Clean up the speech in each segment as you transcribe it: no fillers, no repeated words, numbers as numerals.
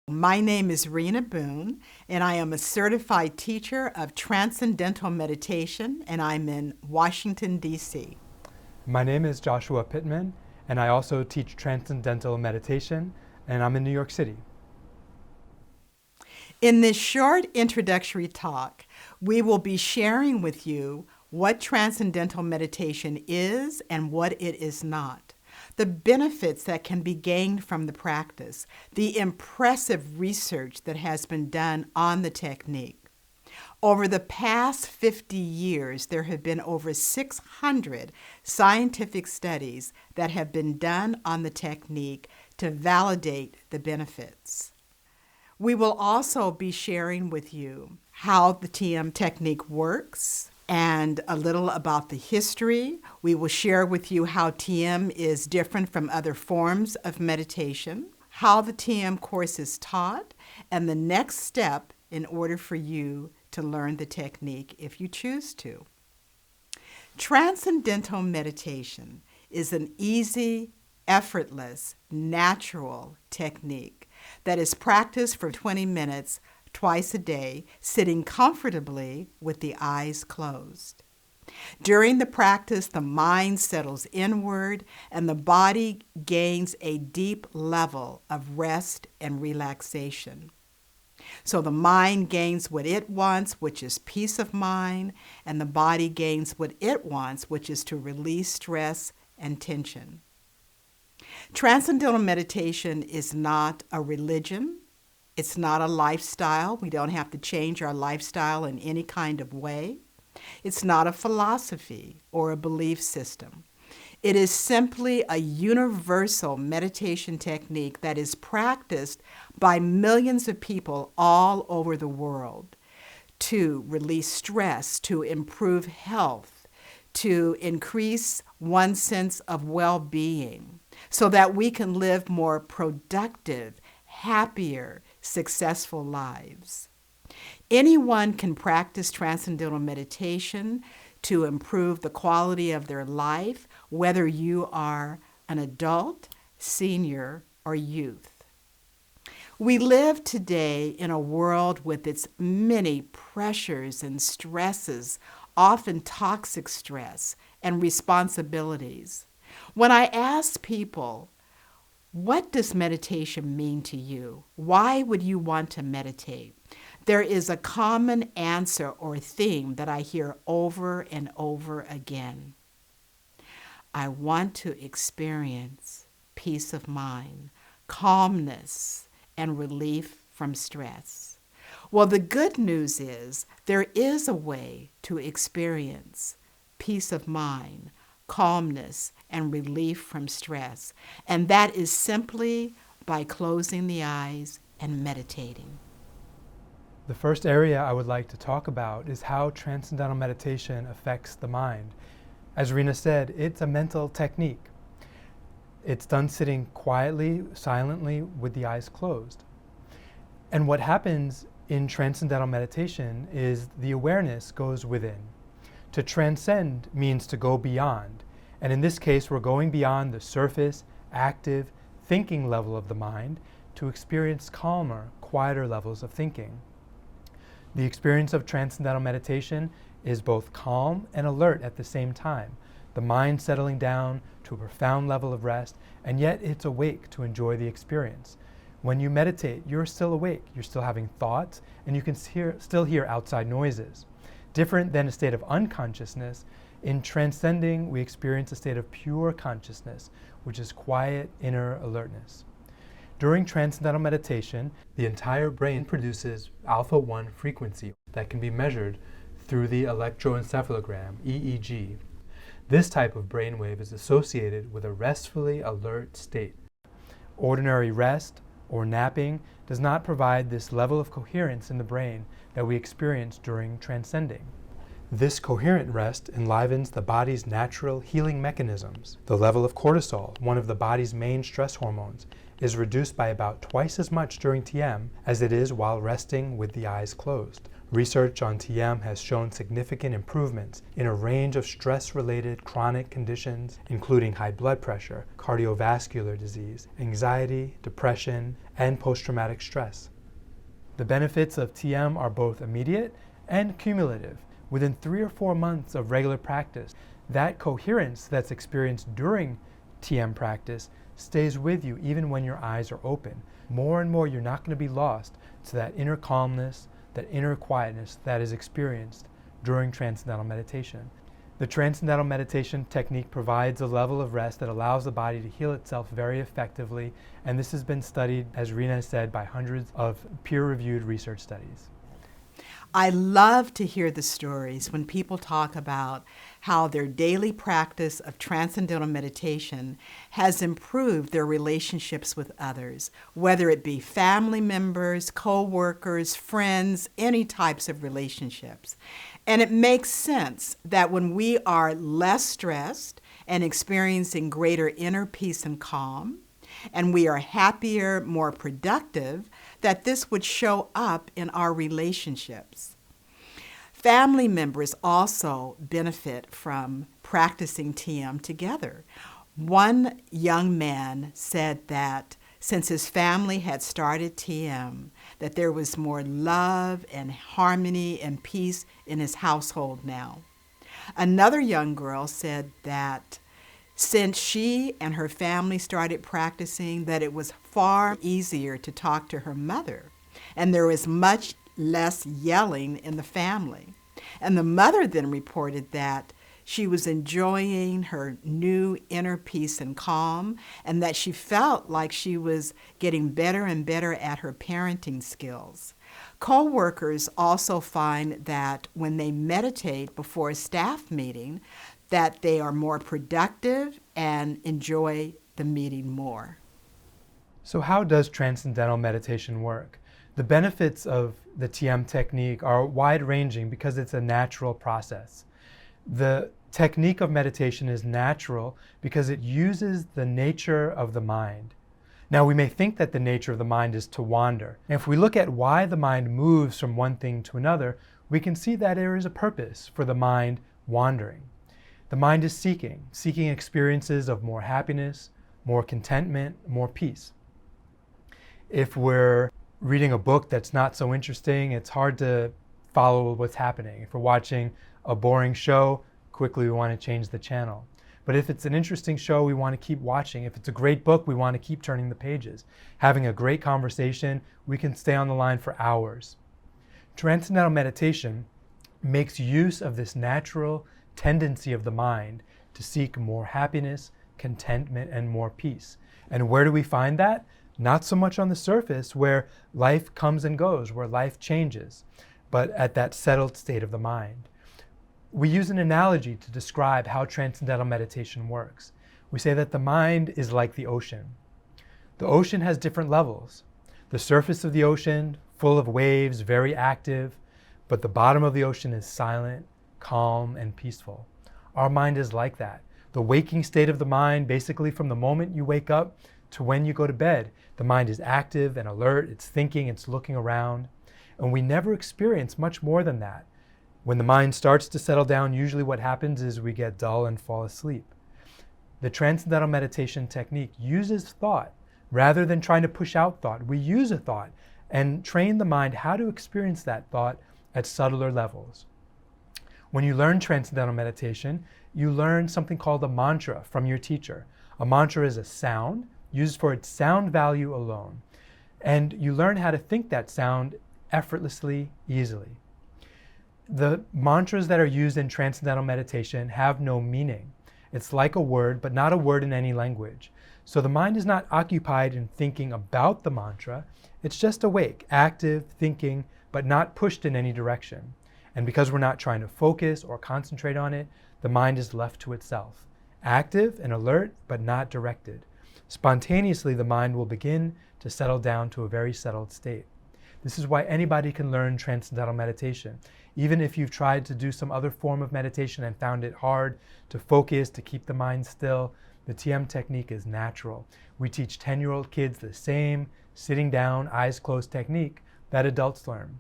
My name is Rena Boone, and I am a certified teacher of Transcendental Meditation, and I'm in Washington, D.C. My name is Joshua Pittman, and I also teach Transcendental Meditation, and I'm in New York City. In this short introductory talk, we will be sharing with you what Transcendental Meditation is and what it is not, the benefits that can be gained from the practice, the impressive research that has been done on the technique. Over the past 50 years, there have been over 600 scientific studies that have been done on the technique to validate the benefits. We will also be sharing with you how the TM technique works and a little about the history. We will share with you how TM is different from other forms of meditation, how the TM course is taught, and the next step in order for you to learn the technique if you choose to. Transcendental meditation is an easy, effortless, natural technique that is practiced for 20 minutes twice a day, sitting comfortably with the eyes closed. During the practice, the mind settles inward and the body gains a deep level of rest and relaxation. So the mind gains what it wants, which is peace of mind, and the body gains what it wants, which is to release stress and tension. Transcendental meditation is not a religion. It's not a lifestyle. We don't have to change our lifestyle in any kind of way. It's not a philosophy or a belief system. It is simply a universal meditation technique that is practiced by millions of people all over the world to release stress, to improve health, to increase one's sense of well-being, so that we can live more productive, happier, successful lives. Anyone can practice transcendental meditation to improve the quality of their life, whether you are an adult, senior, or youth. We live today in a world with its many pressures and stresses, often toxic stress and responsibilities. When I ask people, what does meditation mean to you? Why would you want to meditate? There is a common answer or theme that I hear over and over again. I want to experience peace of mind, calmness, and relief from stress. Well, the good news is there is a way to experience peace of mind, calmness, and relief from stress, and that is simply by closing the eyes and meditating. The first area I would like to talk about is how transcendental meditation affects the mind. As Rena said, it's a mental technique. It's done sitting quietly, silently, with the eyes closed. And what happens in transcendental meditation is the awareness goes within. To transcend means to go beyond. And in this case, we're going beyond the surface, active, thinking level of the mind to experience calmer, quieter levels of thinking. The experience of transcendental meditation is both calm and alert at the same time. The mind settling down to a profound level of rest, and yet it's awake to enjoy the experience. When you meditate, you're still awake. You're still having thoughts, and you can still hear outside noises. Different than a state of unconsciousness, in transcending, we experience a state of pure consciousness, which is quiet inner alertness. During transcendental meditation, the entire brain produces alpha-1 frequency that can be measured through the electroencephalogram, EEG. This type of brainwave is associated with a restfully alert state. Ordinary rest or napping does not provide this level of coherence in the brain that we experience during transcending. This coherent rest enlivens the body's natural healing mechanisms. The level of cortisol, one of the body's main stress hormones, is reduced by about twice as much during TM as it is while resting with the eyes closed. Research on TM has shown significant improvements in a range of stress-related chronic conditions, including high blood pressure, cardiovascular disease, anxiety, depression, and post-traumatic stress. The benefits of TM are both immediate and cumulative. Within 3 or 4 months of regular practice, that coherence that's experienced during TM practice stays with you even when your eyes are open. More and more, you're not going to be lost to that inner calmness, that inner quietness that is experienced during Transcendental Meditation. The Transcendental Meditation technique provides a level of rest that allows the body to heal itself very effectively, and this has been studied, as Rena said, by hundreds of peer-reviewed research studies. I love to hear the stories when people talk about how their daily practice of transcendental meditation has improved their relationships with others, whether it be family members, co-workers, friends, any types of relationships. And it makes sense that when we are less stressed and experiencing greater inner peace and calm, and we are happier, more productive, that this would show up in our relationships. Family members also benefit from practicing TM together. One young man said that since his family had started TM, that there was more love and harmony and peace in his household now. Another young girl said that since she and her family started practicing, that it was far easier to talk to her mother, and there was much less yelling in the family. And the mother then reported that she was enjoying her new inner peace and calm, and that she felt like she was getting better and better at her parenting skills. Co-workers also find that when they meditate before a staff meeting, that they are more productive and enjoy the meeting more. So how does Transcendental Meditation work? The benefits of the TM technique are wide-ranging because it's a natural process. The technique of meditation is natural because it uses the nature of the mind. Now, we may think that the nature of the mind is to wander. And if we look at why the mind moves from one thing to another, we can see that there is a purpose for the mind wandering. The mind is seeking experiences of more happiness, more contentment, more peace. If we're reading a book that's not so interesting, it's hard to follow what's happening. If we're watching a boring show, quickly we want to change the channel. But if it's an interesting show, we want to keep watching. If it's a great book, we want to keep turning the pages. Having a great conversation, we can stay on the line for hours. Transcendental meditation makes use of this natural tendency of the mind to seek more happiness, contentment, and more peace. And where do we find that? Not so much on the surface where life comes and goes, where life changes, but at that settled state of the mind. We use an analogy to describe how transcendental meditation works. We say that the mind is like the ocean. The ocean has different levels. The surface of the ocean, full of waves, very active, but the bottom of the ocean is silent, calm, and peaceful. Our mind is like that. The waking state of the mind, basically from the moment you wake up to when you go to bed, the mind is active and alert, it's thinking, it's looking around, and we never experience much more than that. When the mind starts to settle down, usually what happens is we get dull and fall asleep. The Transcendental Meditation technique uses thought. Rather than trying to push out thought, we use a thought and train the mind how to experience that thought at subtler levels. When you learn Transcendental Meditation, you learn something called a mantra from your teacher. A mantra is a sound used for its sound value alone. And you learn how to think that sound effortlessly, easily. The mantras that are used in Transcendental Meditation have no meaning. It's like a word, but not a word in any language. So the mind is not occupied in thinking about the mantra. It's just awake, active, thinking, but not pushed in any direction. And because we're not trying to focus or concentrate on it, the mind is left to itself, active and alert, but not directed. Spontaneously, the mind will begin to settle down to a very settled state. This is why anybody can learn Transcendental Meditation. Even if you've tried to do some other form of meditation and found it hard to focus, to keep the mind still, the TM technique is natural. We teach 10-year-old kids the same sitting down, eyes closed technique that adults learn.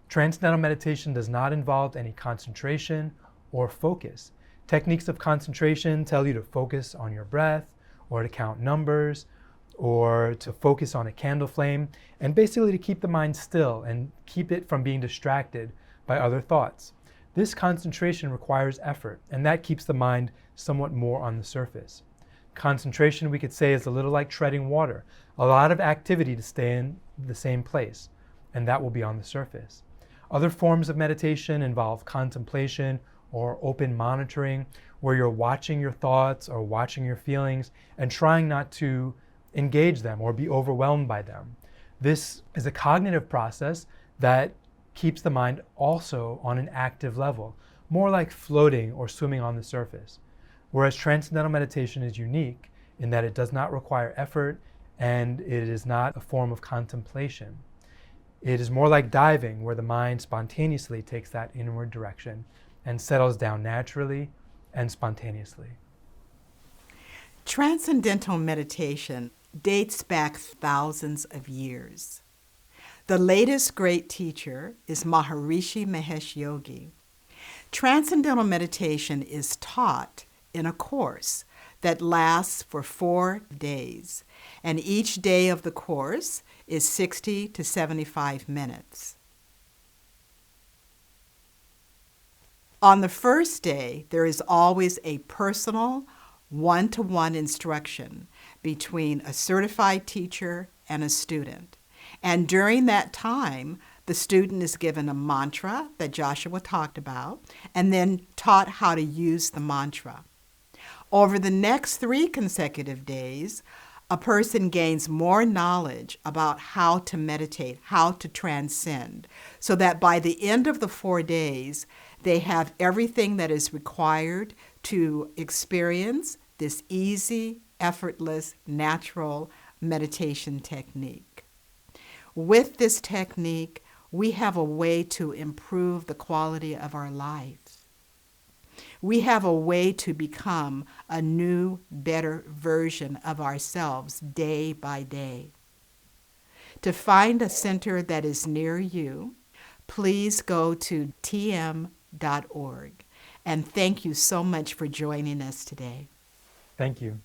Transcendental meditation does not involve any concentration or focus. Techniques of concentration tell you to focus on your breath, or to count numbers, or to focus on a candle flame, and basically to keep the mind still and keep it from being distracted by other thoughts. This concentration requires effort, and that keeps the mind somewhat more on the surface. Concentration, we could say, is a little like treading water, a lot of activity to stay in the same place, and that will be on the surface. Other forms of meditation involve contemplation or open monitoring, where you're watching your thoughts or watching your feelings and trying not to engage them or be overwhelmed by them. This is a cognitive process that keeps the mind also on an active level, more like floating or swimming on the surface. Whereas transcendental meditation is unique in that it does not require effort and it is not a form of contemplation. It is more like diving, where the mind spontaneously takes that inward direction and settles down naturally and spontaneously. Transcendental meditation dates back thousands of years. The latest great teacher is Maharishi Mahesh Yogi. Transcendental meditation is taught in a course that lasts for 4 days, and each day of the course is 60 to 75 minutes. On the first day, there is always a personal, one-to-one instruction between a certified teacher and a student. And during that time, the student is given a mantra that Joshua talked about, and then taught how to use the mantra. Over the next 3 consecutive days, a person gains more knowledge about how to meditate, how to transcend, so that by the end of the 4 days, they have everything that is required to experience this easy, effortless, natural meditation technique. With this technique, we have a way to improve the quality of our lives. We have a way to become a new, better version of ourselves day by day. To find a center that is near you, please go to tm.org. And thank you so much for joining us today. Thank you.